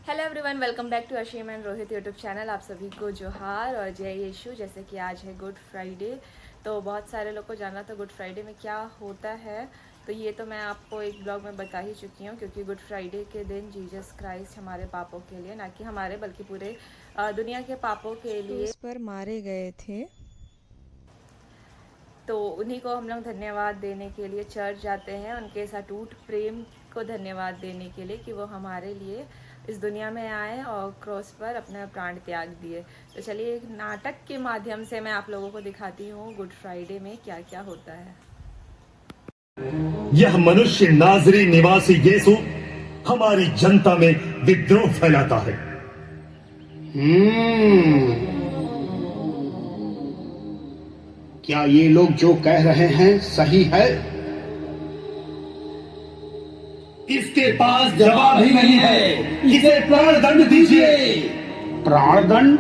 Hello everyone, welcome back to Aseem and Rohit YouTube channel. आप सभी को जोहार और जय यीशु। जैसे कि आज है गुड फ्राइडे, तो बहुत सारे लोग को जानना था गुड फ्राइडे में क्या होता है। तो ये तो मैं आपको एक ब्लॉग में बता ही चुकी हूँ, क्योंकि गुड फ्राइडे के दिन जीसस क्राइस्ट हमारे पापों के लिए, ना कि हमारे बल्कि पूरे दुनिया के पापों के लिए उस पर मारे गए थे। तो उन्हीं को हम लोग धन्यवाद देने के लिए चर्च जाते हैं, उनके इस अटूट प्रेम को धन्यवाद देने के लिए कि वो हमारे लिए इस दुनिया में आए और क्रॉस पर अपना प्राण त्याग दिए। तो चलिए एक नाटक के माध्यम से मैं आप लोगों को दिखाती हूँ गुड फ्राइडे में क्या क्या होता है। यह मनुष्य नाजरी निवासी यीशु हमारी जनता में विद्रोह फैलाता है। क्या ये लोग जो कह रहे हैं सही है? इसके पास जवाब ही नहीं है। इसे प्राण दंड दीजिए। प्राण दंड?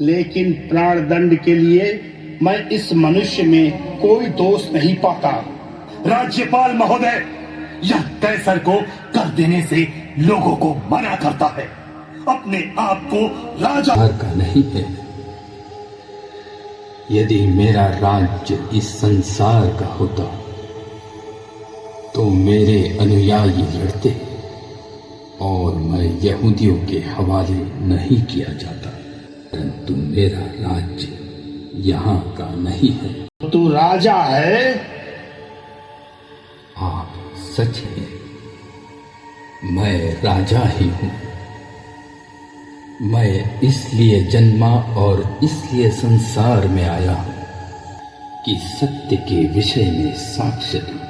लेकिन प्राण दंड के लिए मैं इस मनुष्य में कोई दोष नहीं पाता। राज्यपाल महोदय, यह कैसर को कर देने से लोगों को मना करता है, अपने आप को राजा का नहीं है। यदि मेरा राज्य इस संसार का होता तो मेरे अनुयायी लड़ते और मैं यहूदियों के हवाले नहीं किया जाता, परंतु मेरा राज्य यहाँ का नहीं है। तू राजा है? आप सच है, मैं राजा ही हूँ। मैं इसलिए जन्मा और इसलिए संसार में आया हूं कि सत्य के विषय में साक्ष्य दूं।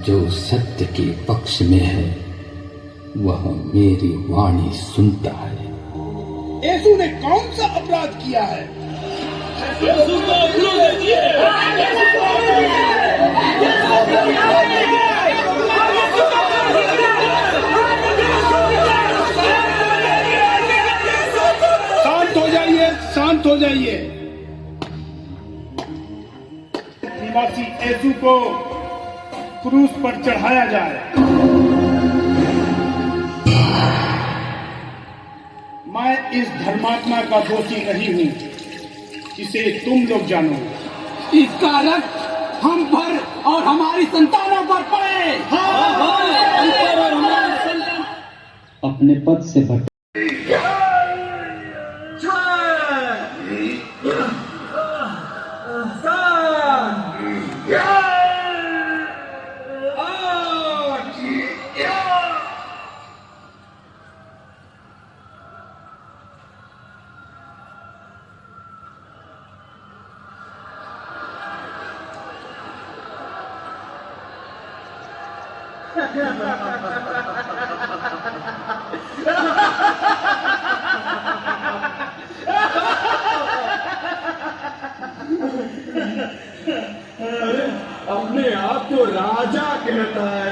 जो सत्य के पक्ष में है वह मेरी वाणी सुनता है। यीशु ने कौन सा अपराध किया है? शांत हो जाइए। निवासी यीशु को क्रूस पर चढ़ाया जाए। मैं इस धर्मात्मा का दोषी नहीं हूं, जिसे तुम लोग जानो। इसका रक्त हम पर और हमारी संतानों पर पड़े। अपने पद से भटक अपने आप को राजा कहता है।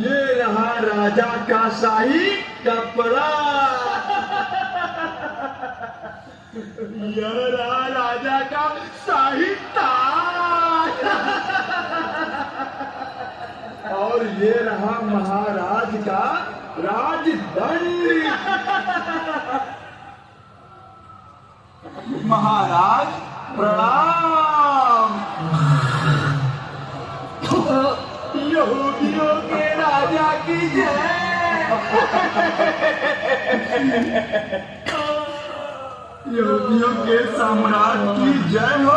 ये रहा राजा का शाही कपड़ा। यह रहा राजा का शाही ताज। और ये रहा महाराज का राजदंड। महाराज प्रणाम। यहूदियों के राजा की जय। यहूदियों के सम्राट की जय हो।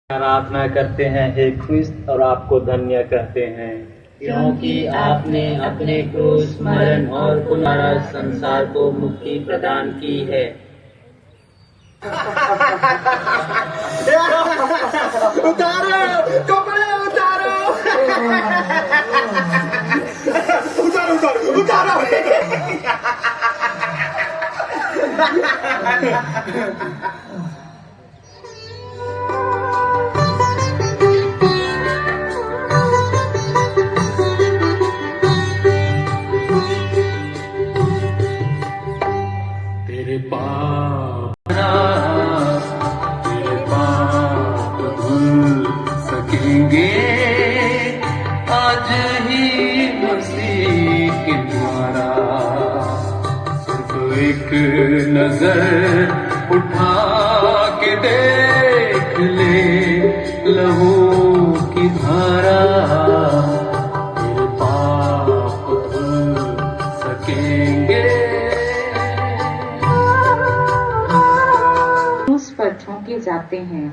प्रार्थना करते हैं हे ख्रिस्त और आपको धन्य कहते हैं, क्योंकि आपने अपने क्रूस मरण और पुनः संसार को मुक्ति प्रदान की है। उतारो कपड़े उतारो उतारो उतारो तेरे पाप धुल सकेंगे आज ही मसीह के द्वारा। सिर्फ एक नजर उठा के देख ले लहू की धारा, तेरे पाप धुल सकेंगे। क्रूस पर ठोके जाते हैं।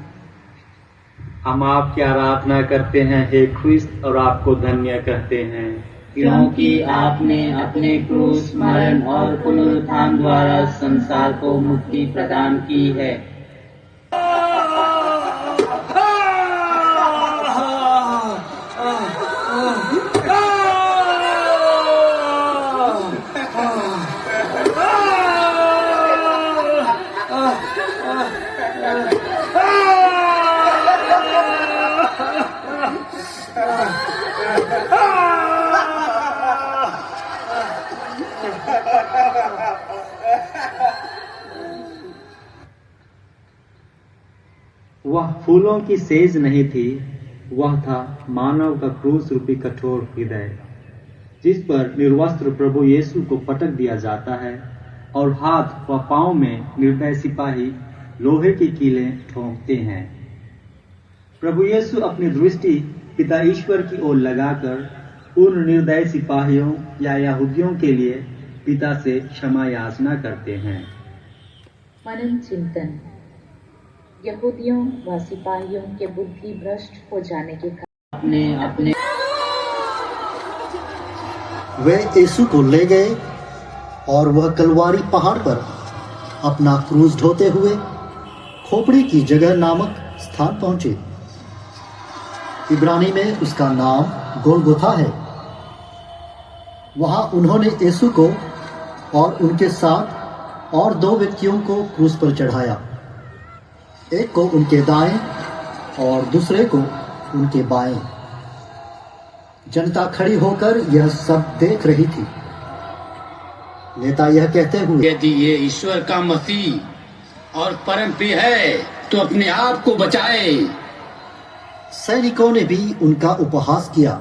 हम आपकी आराधना करते हैं हे ख्रिस्त और आपको धन्य कहते हैं, क्योंकि आपने अपने क्रूस मरण और पुनरुत्थान द्वारा संसार को मुक्ति प्रदान की है। वह फूलों की सेज नहीं थी, वह था मानव का क्रूस रूपी कठोर हृदय। जिस पर निर्वस्त्र प्रभु यीशु को पटक दिया जाता है और हाथ व पांव में निर्दय सिपाही लोहे की कीलें ठोंकते हैं। प्रभु यीशु अपनी दृष्टि पिता ईश्वर की ओर लगाकर उन निर्दय सिपाहियों या यहूदियों के लिए पिता से क्षमा याचना करते हैं। मनन चिंतन। यहूदियों व सिपाहियों के बुद्धि भ्रष्ट हो जाने के कारण अपने वे यीशु को ले गए और वह कलवारी पहाड़ पर अपना क्रूस ढोते हुए खोपड़ी की जगह नामक स्थान पहुंचे। इब्रानी में उसका नाम गोलगोथा है। वहां उन्होंने यीशु को और उनके साथ और 2 व्यक्तियों को क्रूस पर चढ़ाया, एक को उनके दाएं और दूसरे को उनके बाएं। जनता खड़ी होकर यह सब देख रही थी। नेता यह कहते हुए, यदि ये ईश्वर का मसीह और परम प्रिय है तो अपने आप को बचाए। सैनिकों ने भी उनका उपहास किया।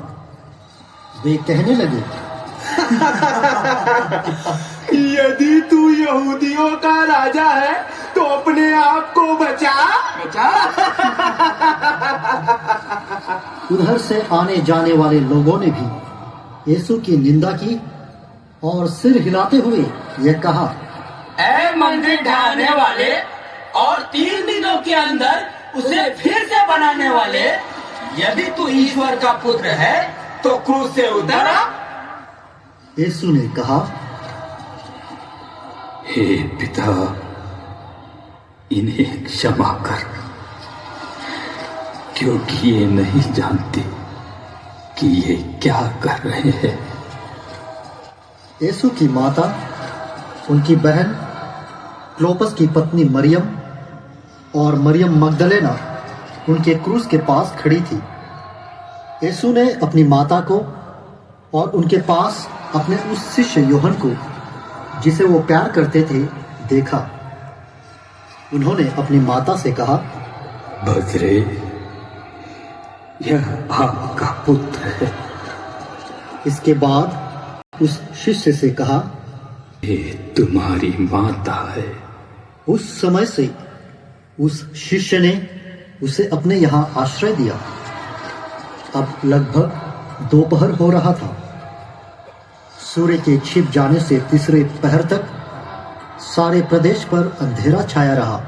वे कहने लगे, यदि तू यहूदियों का राजा है तो अपने आप को बचा। उधर से आने जाने वाले लोगों ने भी यीशु की निंदा की और सिर हिलाते हुए यह कहा, ऐ मंदिर ढाने वाले और 3 दिनों के अंदर उसे फिर से बनाने वाले, यदि तू ईश्वर का पुत्र है तो क्रूस से उतर आ। यीशु ने कहा, हे पिता, इन्हें क्षमा कर, क्योंकि ये नहीं जानते कि ये क्या कर रहे हैं। यीशु की माता, उनकी बहन क्लोपस की पत्नी मरियम और मरियम मगदलेना उनके क्रूस के पास खड़ी थी। यीशु ने अपनी माता को और उनके पास अपने उस शिष्य यूहन्ना को, जिसे वो प्यार करते थे, देखा। उन्होंने अपनी माता से कहा, बजरे, यह आपका पुत्र है। इसके बाद उस शिष्य से कहा, ये तुम्हारी माता है। उस समय से उस शिष्य ने उसे अपने यहाँ आश्रय दिया। अब लगभग दोपहर हो रहा था। सूर्य के छिप जाने से तीसरे पहर तक सारे प्रदेश पर अंधेरा छाया रहा।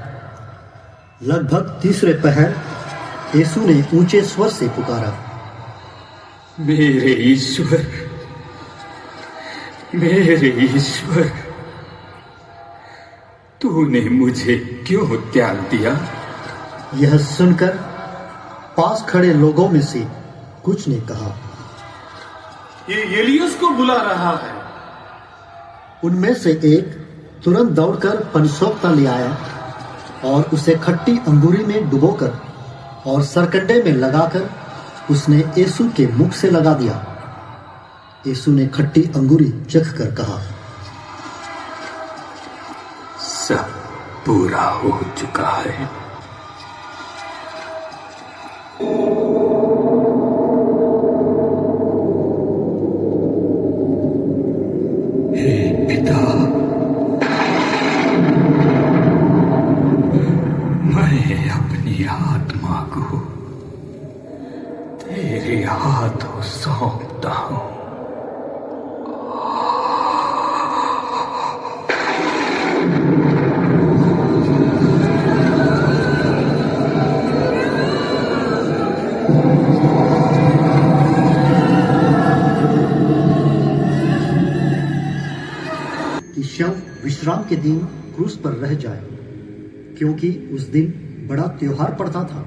लगभग तीसरे पहर यीशु ने ऊंचे स्वर से पुकारा, मेरे ईश्वर, मेरे ईश्वर, तूने मुझे क्यों त्याग दिया? यह सुनकर पास खड़े लोगों में से कुछ ने कहा, ये एलियस को बुला रहा है। उनमें से एक तुरंत दौड़कर पनसोक्ता ले आया और उसे खट्टी अंगूरी में डुबोकर और सरकंडे में लगाकर उसने यीशु के मुख से लगा दिया। यीशु ने खट्टी अंगूरी चख कर कहा, सब पूरा हो चुका है। हे पिता, मैं अपनी आत्मा को तेरे हाथों सौंपता हूं। कि शव विश्राम के दिन क्रूस पर रह जाए, क्योंकि उस दिन बड़ा त्योहार पड़ता था।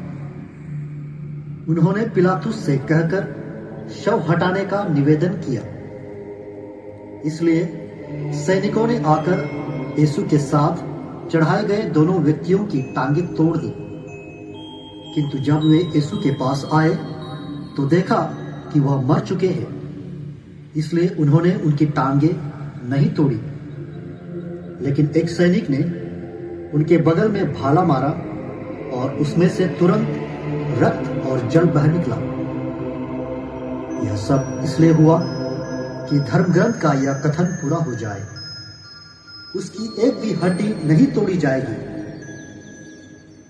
उन्होंने पिलातुस से कहकर शव हटाने का निवेदन किया। इसलिए सैनिकों ने आकर यीशु के साथ चढ़ाए गए दोनों व्यक्तियों की टांगें तोड़ दी। किंतु जब वे यीशु के पास आए तो देखा कि वह मर चुके हैं। इसलिए उन्होंने उनकी टांगें नहीं तोड़ी। लेकिन एक सैनिक ने उनके बगल में भाला मारा और उसमें से तुरंत रक्त और जल बह निकला। यह सब इसलिए हुआ कि धर्म ग्रंथ का यह कथन पूरा हो जाए। उसकी एक भी हड्डी नहीं तोड़ी जाएगी।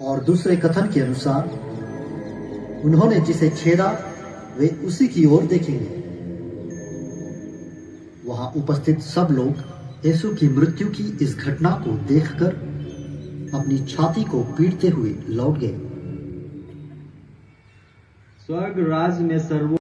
और दूसरे कथन के अनुसार उन्होंने जिसे छेदा वे उसी की ओर देखेंगे। वहां उपस्थित सब लोग यीशु की मृत्यु की इस घटना को देखकर अपनी छाती को पीटते हुए लौट गए। स्वर्ग राज में सर्वो